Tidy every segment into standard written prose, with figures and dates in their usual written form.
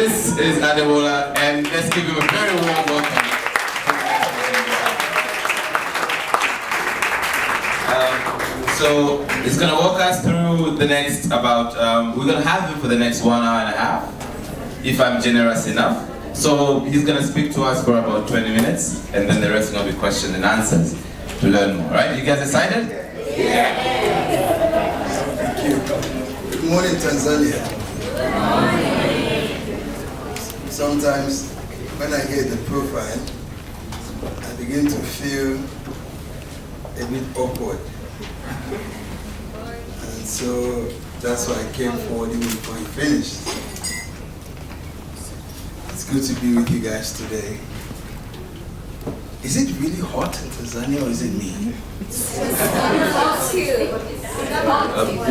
This is Adebolah, and let's give him a very warm welcome. So he's gonna walk us through the next we're gonna have him for the next 1 hour and a half, if I'm generous enough. So he's gonna speak to us for about 20 minutes, and then the rest are gonna be questions and answers to learn more, right? You guys excited? Yeah. Thank you. Good morning, Tanzania. Good morning. Sometimes when I hear the profile, I begin to feel a bit awkward. And so that's why I came forward even before you finished. It's good to be with you guys today. Is it really hot in Tanzania or is it me?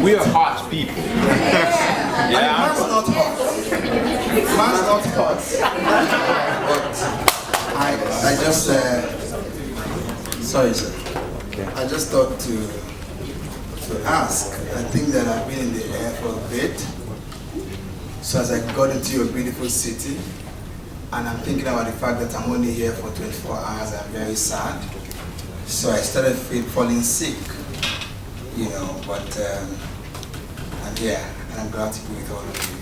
We are hot people. Yeah. Man's not hot. Man's not hot. But I just, sorry sir. I just thought to ask. I think that I've been in the air for a bit. So as I got into your beautiful city, and I'm thinking about the fact that I'm only here for 24 hours, I'm very sad. So I started falling sick, you know, but I'm here, and I'm glad to be with all of you.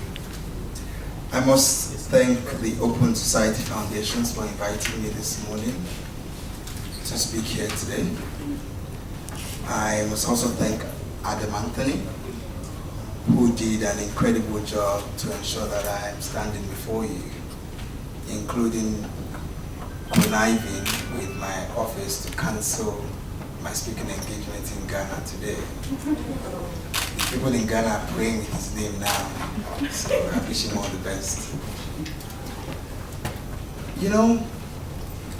I must thank the Open Society Foundations for inviting me this morning to speak here today. I must also thank Anthony, who did an incredible job to ensure that I am standing before you, including conniving with my office to cancel my speaking engagement in Ghana today. The people in Ghana are praying with his name now, so I wish him all the best. You know,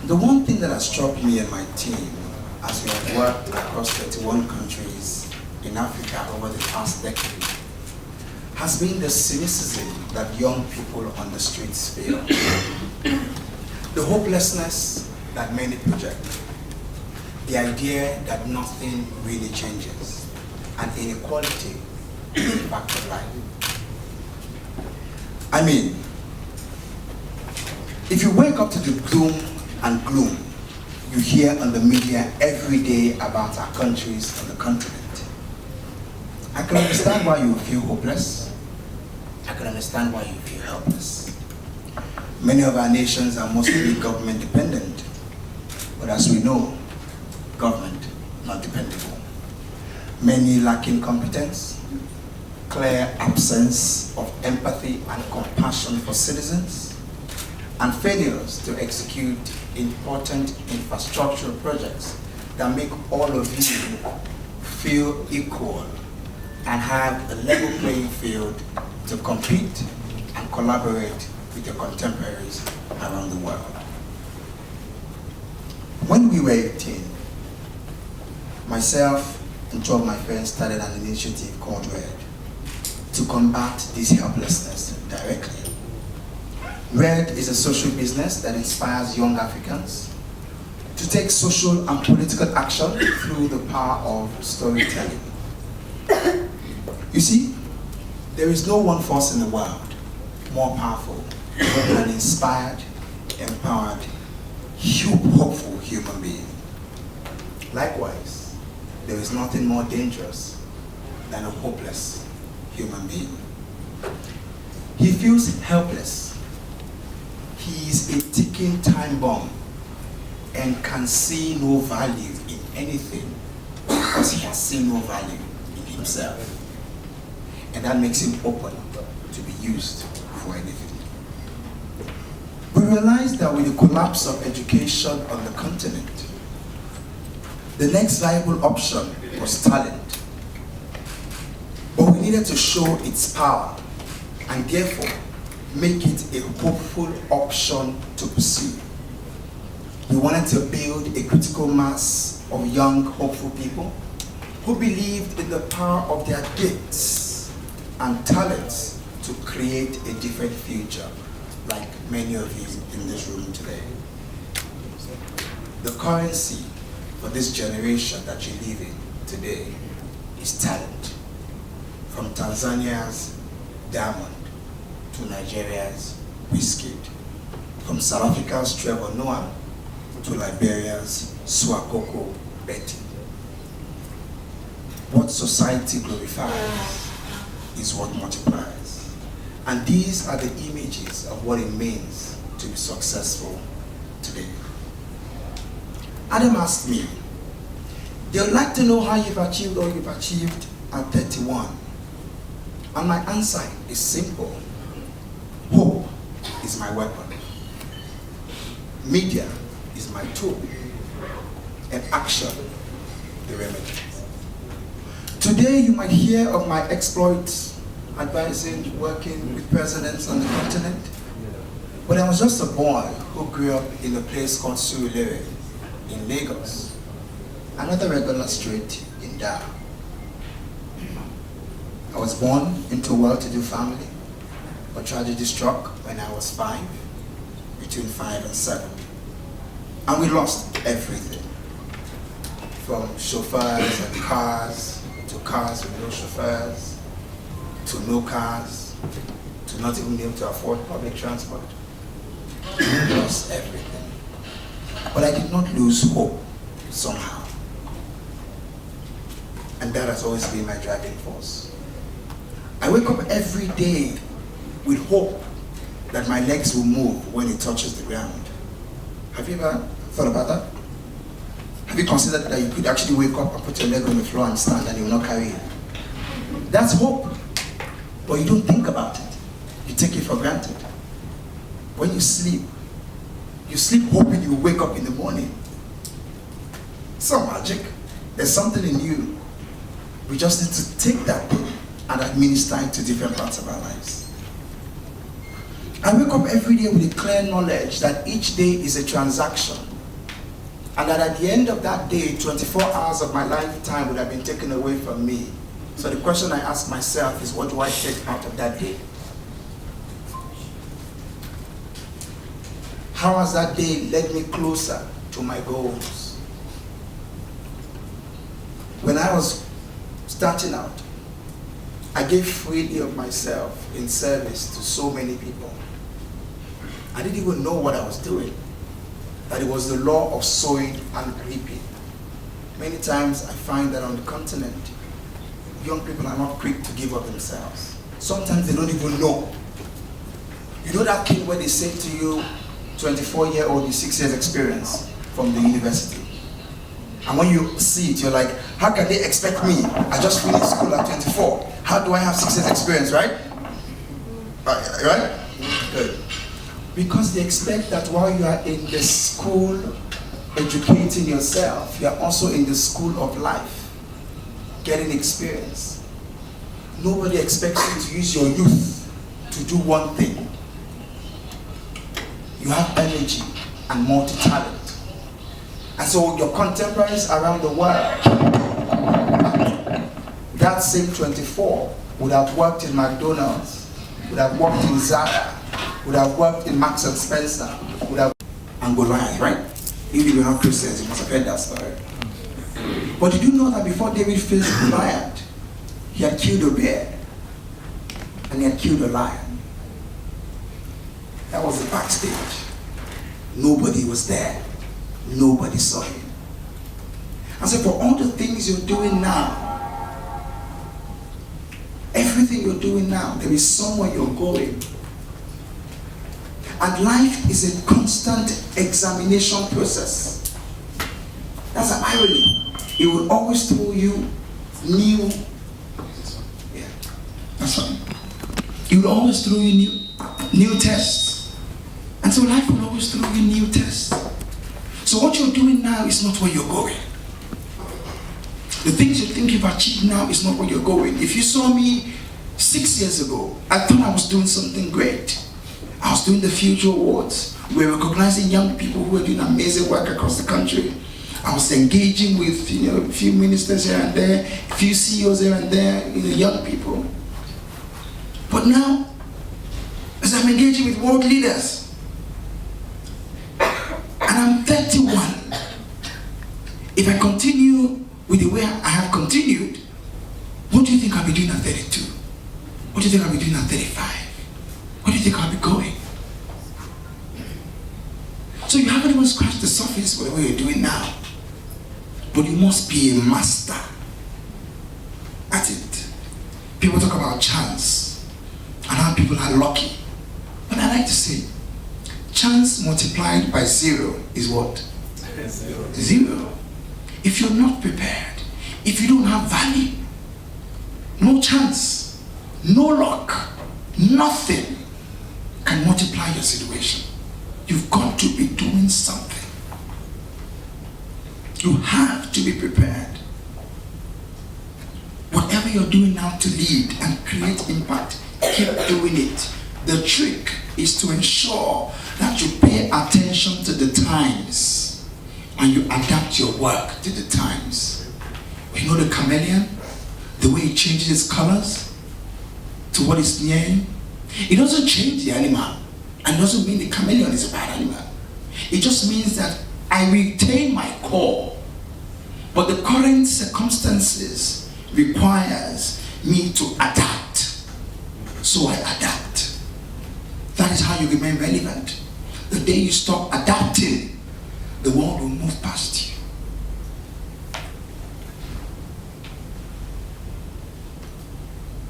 the one thing that has struck me and my team as we have worked across 31 countries in Africa over the past decade has been the cynicism that young people on the streets feel. The hopelessness that many project, the idea that nothing really changes, and inequality is a fact of life. I mean, if you wake up to the doom and gloom you hear on the media every day about our countries on the continent, I can understand why you feel hopeless. I can understand why you feel helpless. Many of our nations are mostly government dependent, but as we know, government not dependable. Many lacking competence, clear absence of empathy and compassion for citizens, and failures to execute important infrastructural projects that make all of you feel equal and have a level playing field to compete and collaborate with your contemporaries around the world. When we were 18, myself and two of my friends started an initiative called RED to combat this helplessness directly. RED is a social business that inspires young Africans to take social and political action through the power of storytelling. You see, there is no one force in the world more powerful than an inspired, empowered, hopeful human being. Likewise, there is nothing more dangerous than a hopeless human being. He feels helpless. He is a ticking time bomb and can see no value in anything because he has seen no value in himself. And that makes him open to be used for anything. We realized that with the collapse of education on the continent, the next viable option was talent. But we needed to show its power and therefore make it a hopeful option to pursue. We wanted to build a critical mass of young, hopeful people who believed in the power of their gifts and talents to create a different future, like many of you in this room today. The currency for this generation that you live in today is talent. From Tanzania's diamond to Nigeria's Wizkid, from South Africa's Trevor Noah to Liberia's Swakoko Betty. What society glorifies is what multiplies. And these are the images of what it means to be successful today. Adam asked me, they would like to know how you've achieved all you've achieved at 31. And my answer is simple. Hope is my weapon. Media is my tool. And action, the remedy. Today you might hear of my exploits, advising, working with presidents on the continent. But I was just a boy who grew up in a place called Surulere in Lagos, another regular street in Dar. I was born into a well-to-do family, but tragedy struck when I was 5, between 5 and 7. And we lost everything, from chauffeurs and cars, to cars with no chauffeurs, to no cars, to not even be able to afford public transport. We lost everything. But I did not lose hope somehow. And that has always been my driving force. I wake up every day with hope that my legs will move when it touches the ground. Have you ever thought about that? Have you considered that you could actually wake up and put your leg on the floor and stand and it will not carry you? That's hope. But you don't think about it. You take it for granted. When you sleep hoping you will wake up in the morning. It's not magic. There's something in you. We just need to take that thing and administer it to different parts of our lives. I wake up every day with a clear knowledge that each day is a transaction. And that at the end of that day, 24 hours of my lifetime would have been taken away from me. So the question I ask myself is, what do I take out of that day? How has that day led me closer to my goals? When I was starting out, I gave freely of myself in service to so many people. I didn't even know what I was doing, that it was the law of sowing and reaping. Many times I find that on the continent, young people are not quick to give up themselves. Sometimes they don't even know. You know that kid where they say to you, 24-year-old with 6 years experience from the university. And when you see it, you're like, how can they expect me? I just finished school at 24. How do I have 6 years experience, right? Right? Good. Because they expect that while you are in the school educating yourself, you are also in the school of life, getting experience. Nobody expects you to use your youth to do one thing. You have energy and multi-talent. And so your contemporaries around the world, that same 24 would have worked in McDonald's, would have worked in Zara, would have worked in Marks and Spencer, would have and Goliath, right? If you were not Christians, you must have heard that story. But did you know that before David faced Goliath, he had killed a bear and he had killed a lion? That was the backstage. Nobody was there. Nobody saw him. And so for all the things you're doing now, everything you're doing now, there is somewhere you're going. And life is a constant examination process. That's an irony. It will always throw you new. Yeah, that's right. It will always throw you new tests. And so life will always throw you new tests. So what you're doing now is not where you're going. The things you think you've achieved now is not where you're going. If you saw me 6 years ago, I thought I was doing something great. I was doing the Future Awards. We were recognizing young people who were doing amazing work across the country. I was engaging with a few ministers here and there, a few CEOs here and there, young people. But now, as I'm engaging with world leaders, and I'm 31. If I continue with the way I have continued, what do you think I'll be doing at 32? What do you think I'll be doing at 35? Where do you think I'll be going? even scratch the surface with what you're doing now. But you must be a master at it. People talk about chance and how people are lucky. But I like to say, chance multiplied by 0 is what? 0. If you're not prepared, if you don't have value, no chance, no luck, nothing can multiply your situation. You've got to be doing something. You have to be prepared. Whatever you're doing now to lead and create impact, keep doing it. The trick is to ensure that you pay attention to the times and you adapt your work to the times. You know the chameleon? The way it changes its colors to what is near him? It doesn't change the animal, and it doesn't mean the chameleon is a bad animal. It just means that I retain my core, but the current circumstances requires me to adapt. So I adapt. That is how you remain relevant. The day you stop adapting, the world will move past you.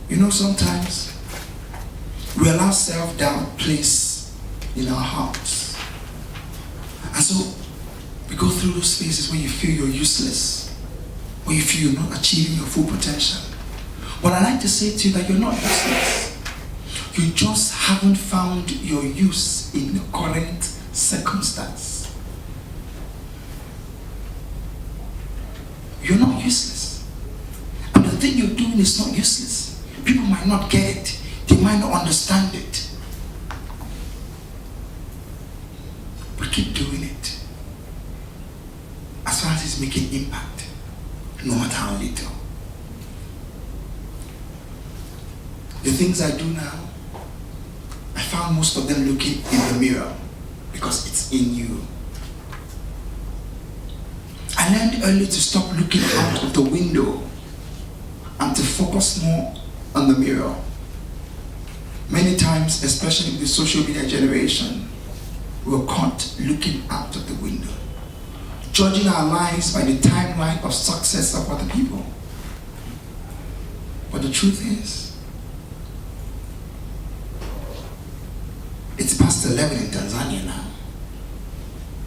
You know, sometimes we allow self-doubt place in our hearts. And so we go through those phases where you feel you're useless, where you feel you're not achieving your full potential. But I like to say to you that you're not useless. You just haven't found your use in the current circumstance. You're not useless. And the thing you're doing is not useless. People might not get it. They might not understand it. But keep doing it. As far as it's making impact, no matter how little. The things I do now, I found most of them looking in the mirror because it's in you. I learned early to stop looking out of the window and to focus more on the mirror. Many times, especially with the social media generation, we're caught looking out of the window, judging our lives by the timeline of success of other people. But the truth is, it's past 11 in Tanzania now.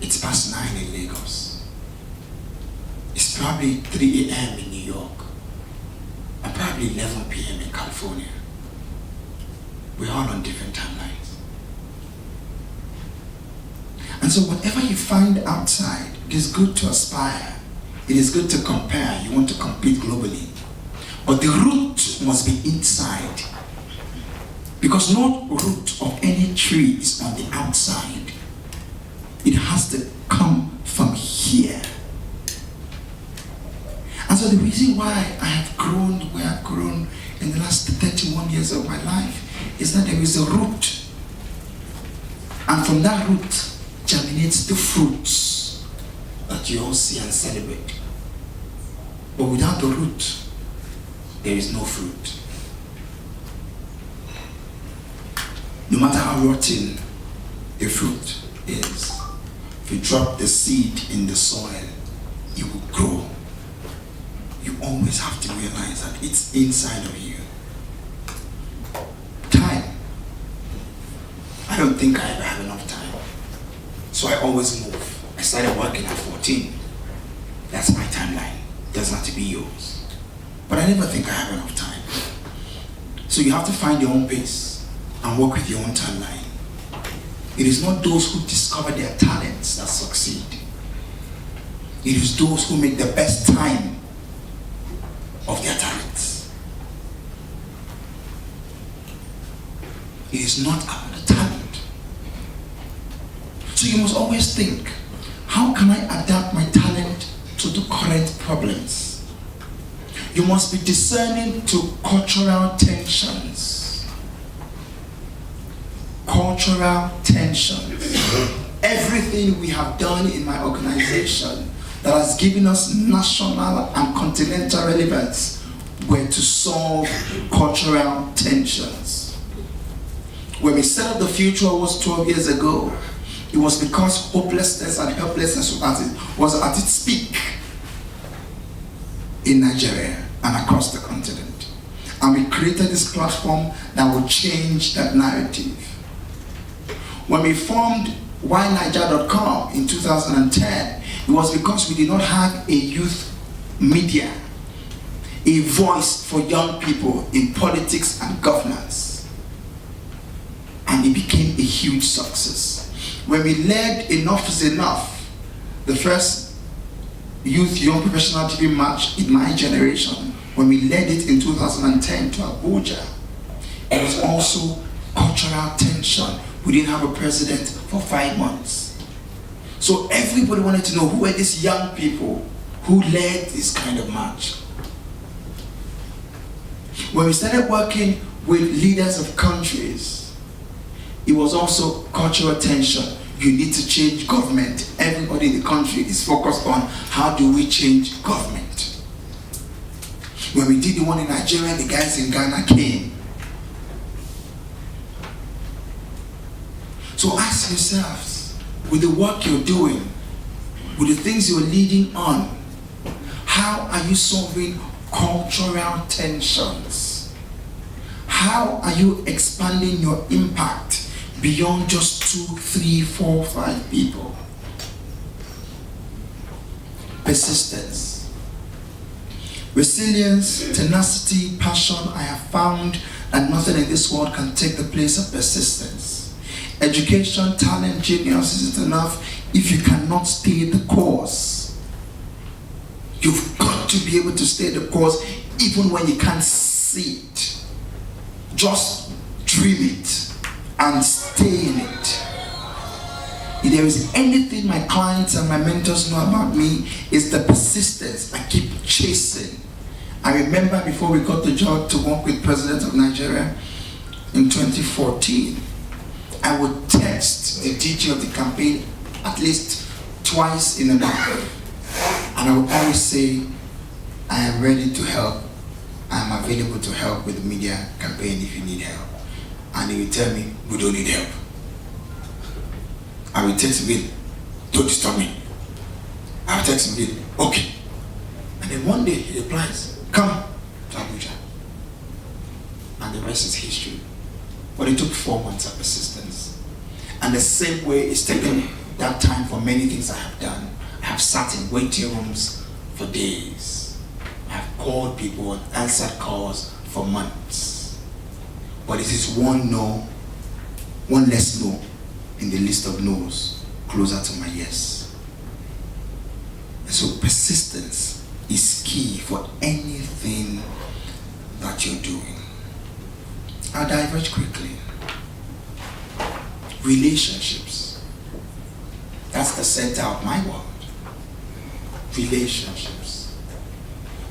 It's past 9 in Lagos. It's probably 3 a.m. in New York. And probably 11 p.m. in California. We're all on different timelines. And so whatever you find outside, it is good to aspire. It is good to compare. You want to compete globally. But the root must be inside. Because no root of any tree is on the outside. It has to come from here. And so the reason why I have grown the way I've grown in the last 31 years of my life is that there is a root. And from that root germinates the fruits that you all see and celebrate. But without the root, there is no fruit. No matter how rotten a fruit is, if you drop the seed in the soil, it will grow. You always have to realize that it's inside of you. Time. I don't think I ever have enough time. So I always move. I started working at 14. That's my timeline. It doesn't have to be yours. But I never think I have enough time. So you have to find your own pace and work with your own timeline. It is not those who discover their talents that succeed. It is those who make the best time of their talents. It is not about the talent. So you must always think, how can I adapt my talent to the current problems? You must be discerning to cultural tensions. Cultural tensions. Everything we have done in my organization that has given us national and continental relevance were to solve cultural tensions. When we set up the Future Awards 12 years ago, it was because hopelessness and helplessness was at its peak in Nigeria and across the continent. And we created this platform that would change that narrative. When we formed yniger.com in 2010, it was because we did not have a youth media, a voice for young people in politics and governance. And it became a huge success. When we led Enough is Enough, the first youth young professional TV match in my generation, when we led it in 2010 to Abuja, it was also cultural tension. We didn't have a president for 5 months. So everybody wanted to know who were these young people who led this kind of march. When we started working with leaders of countries, it was also cultural tension. You need to change government. Everybody in the country is focused on how do we change government. When we did the one in Nigeria, the guys in Ghana came. So ask yourselves, with the work you're doing, with the things you're leading on, how are you solving cultural tensions? How are you expanding your impact beyond just 2, 3, 4, 5 people? Persistence. Resilience, tenacity, passion. I have found that nothing in this world can take the place of persistence. Education, talent, genius isn't enough if you cannot stay the course. You've got to be able to stay the course even when you can't see it. Just dream it and stay in it. If there is anything my clients and my mentors know about me, is the persistence. I keep chasing. I remember before we got the job to work with President of Nigeria in 2014, I would text the DG of the campaign at least twice in a month. And I would always say, I am ready to help. I am available to help with the media campaign if you need help. And he would tell me, we don't need help. I will text him, don't disturb me. I will text him, okay. And then one day he replies, come to Abuja. And the rest is history. But it took 4 months of persistence. And the same way it's taken that time for many things I have done. I have sat in waiting rooms for days. I have called people and answered calls for months. But it is one no, one less no in the list of no's closer to my yes. And so persistence is key for anything that you're doing. I'll diverge quickly. Relationships. That's the center of my world. Relationships.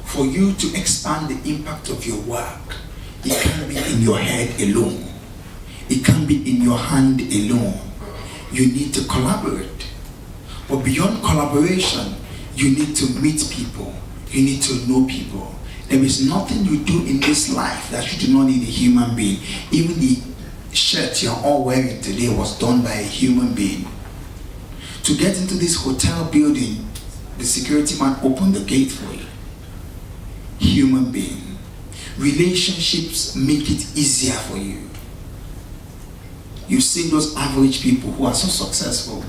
For you to expand the impact of your work, it can't be in your head alone. It can't be in your hand alone. You need to collaborate. But beyond collaboration, you need to meet people. You need to know people. There is nothing you do in this life that you do not need a human being. Even the shirt you're all wearing today was done by a human being. To get into this hotel building, the security man opened the gate for you. Human being. Relationships make it easier for you. You've seen those average people who are so successful.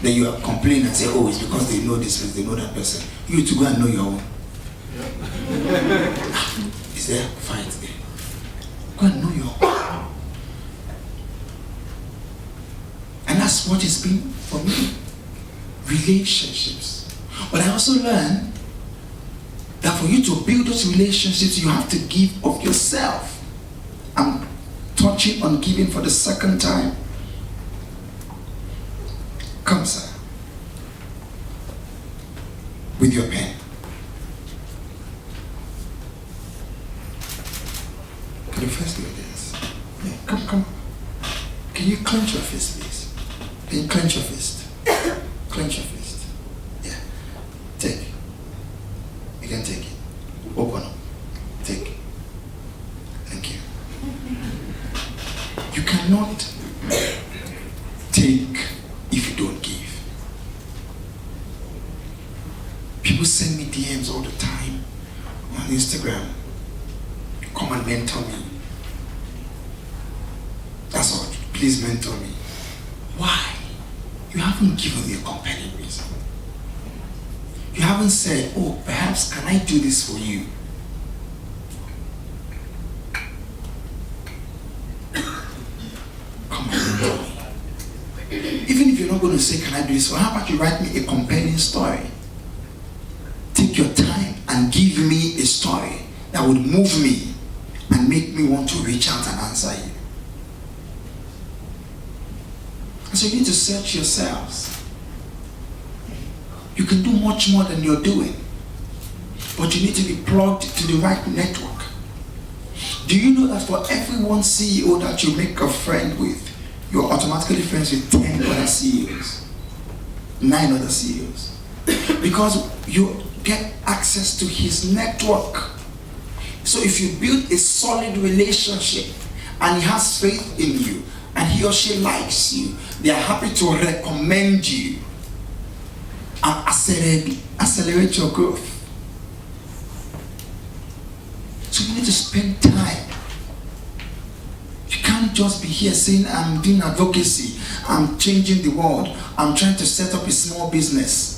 Then you have complained and say, oh, it's because they know this person, they know that person. You to go and know your own. Is there fight there? Go and know your own. And that's what it's been for me. Relationships. But I also learned that for you to build those relationships, you have to give of yourself. I'm touching on giving for the second time. Come, sir. With your pen. Can you first do this? Yeah, come. Can you clench your fist, please? Can you clench your fist? Clench your fist. Yeah. Take. You can take it. Open up. Take. Thank you. You cannot take send me DMs all the time on Instagram. Come and mentor me. That's all. Please mentor me. Why? You haven't given me a compelling reason. You haven't said, oh, perhaps can I do this for you? Come and mentor me. Even if you're not going to say, can I do this for you? How about you write me a compelling story? Take your time and give me a story that would move me and make me want to reach out and answer you. And so you need to search yourselves. You can do much more than you're doing, but you need to be plugged to the right network. Do you know that for every one CEO that you make a friend with, you're automatically friends with 10 other CEOs, 9 other CEOs? Because you get access to his network. So if you build a solid relationship and he has faith in you and he or she likes you, they are happy to recommend you and accelerate your growth. So you need to spend time. You can't just be here saying, I'm doing advocacy, I'm changing the world, I'm trying to set up a small business.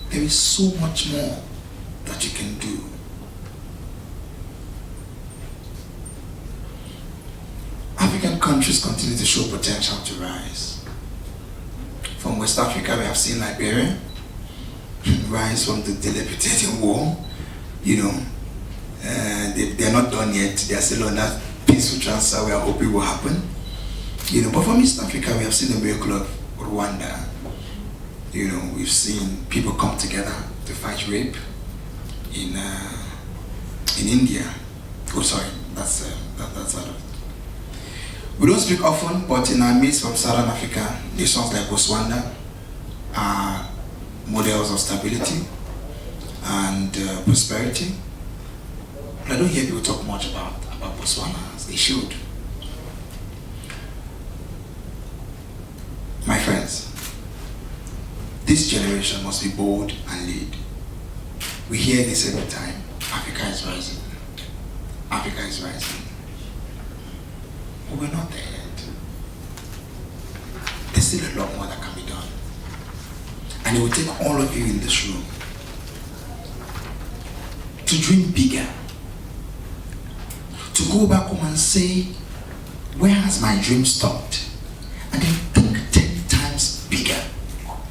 There is so much more that you can do. African countries continue to show potential to rise. From West Africa, we have seen Liberia rise from the dilapidated war. You know, they're not done yet. They're still on that peaceful transfer we are hoping will happen. You know, but from East Africa, we have seen the miracle of Rwanda. You know, we've seen people come together to fight rape in India. Oh, sorry, that's out of it. We don't speak often, but in our midst from Southern Africa, nations like Botswana are models of stability and prosperity. But I don't hear people talk much about Botswana, as they should. My friends, this generation must be bold and lead. We hear this every time. Africa is rising. Africa is rising. But we're not there yet. There's still a lot more that can be done. And it will take all of you in this room to dream bigger. To go back home and say, where has my dream stopped? And then think 10 times bigger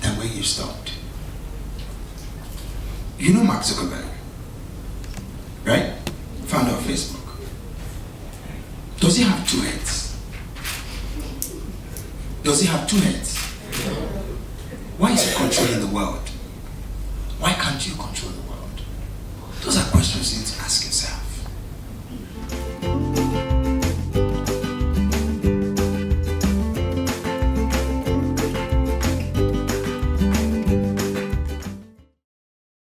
than where you stopped. You know Mark Zuckerberg, right? Founder of Facebook. Does he have 2 heads? Does he have 2 heads? Why is he controlling the world? Why can't you control the world? Those are questions